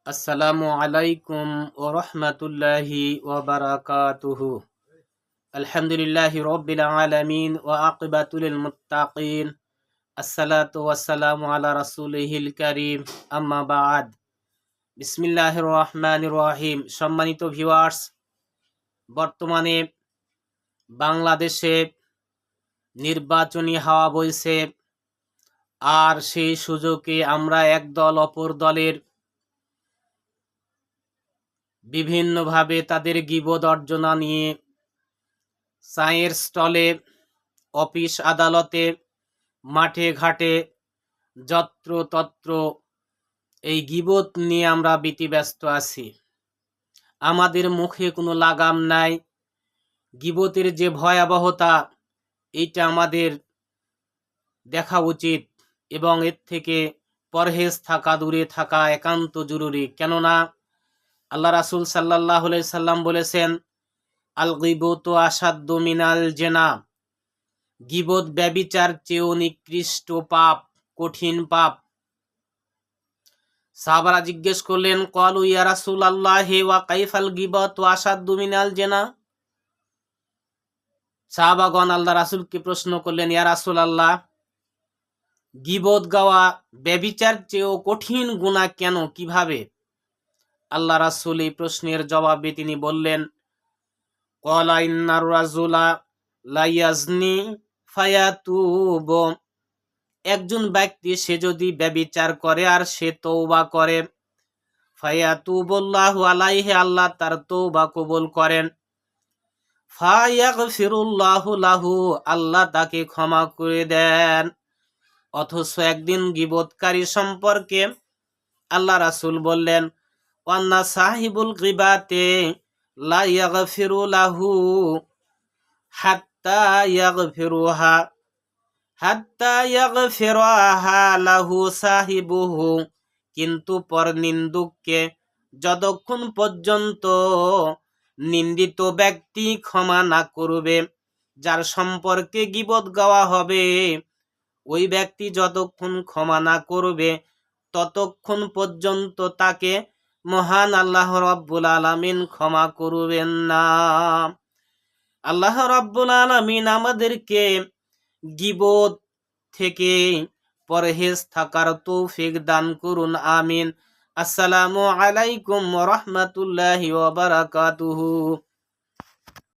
আসসালামু আলাইকুম ওয়া রাহমাতুল্লাহি ওয়া বারাকাতুহু। আলহামদুলিল্লাহি রাব্বিল আলামিন ওয়া আকিবাতুল মুত্তাকিন। আসসালাতু ওয়াসসালামু আলা রাসূলিহিল কারীম, আম্মা বা'দ। বিসমিল্লাহির রহমানির রহিম। সম্মানিত ভিউয়ার্স, বর্তমানে বাংলাদেশে নির্বাচনী হাওয়া বইছে, আর সেই সুযোগে আমরা একদল অপর দলের বিভিন্নভাবে তাদের গীবত অর্জনা নিয়ে চায়ের স্টলে, অফিস আদালতে, মাঠে ঘাটে যত্রতত্র এই গীবত নিয়ে আমরা ব্যতিব্যস্ত আছি। আমাদের মুখে কোনো লাগাম নাই। গীবতের যে ভয়াবহতা, এইটা আমাদের দেখা উচিত এবং এর থেকে পরহেজ থাকা, দূরে থাকা একান্ত জরুরি। কেননা আল্লাহ রাসূল সাল্লাল্লাহু আলাইহি সাল্লাম বলেছেন, আল গীবতু আসাদ্দু মিনাল জিনা। গীবত ব্যভিচার চেয়েও নিকৃষ্ট পাপ, কঠিন পাপ। সাহাবারা জিজ্ঞেস করলেন, ক্বালু ইয়া রাসূলাল্লাহি ওয়া কাইফাল গীবাতু আসাদ্দু মিনাল জিনা। সাহাবাগণ আল্লাহ রাসূলকে প্রশ্ন করলেন, ইয়া রাসূলাল্লাহ, গীবত গাওয়া ব্যভিচার চেয়েও কঠিন গুনাহ কেন, কিভাবে? আল্লাহ রাসূল এই প্রশ্নের জবাবে তিনি বললেন, ক্বালা ইন্নার রাজুলা লা ইয়াজনি ফায়াতুব। একজন ব্যক্তি সে যদি ব্যভিচার করে আর সে তওবা করে, ফায়াতুবুল্লাহু আলাইহি, আল্লাহ তার তওবা কবুল করেন, ফায়াগফিরুল্লাহু লাহু, আল্লাহ তাকে ক্ষমা করে দেন। অথচ একদিন গীবতকারী সম্পর্কে আল্লাহ রাসূল বললেন, ওয়ান্না সাহিবুল গীবাতে লা ইয়াগফিরু লাহু হাত্তা ইয়াগফিরুহা হাত্তা ইয়াগফিরাহা লাহু সাহিবুহু। কিন্তু পরনিন্দুককে যতক্ষণ পর্যন্ত নিন্দিত ব্যক্তি ক্ষমা না করবে, যার সম্পর্কে গীবত গাওয়া হবে, ওই ব্যক্তি যতক্ষণ ক্ষমা না করবে ততক্ষণ পর্যন্ত তাকে মহান আল্লাহ রাব্বুল আলামিন ক্ষমা করবেন না। আল্লাহ রাব্বুল আলামিন আমাদেরকে গীবত থেকে পরহেজ থাকার তৌফিক দান করুন, আমিন। আসসালামু আলাইকুম ওয়া রাহমাতুল্লাহি ওয়া বারাকাতুহু।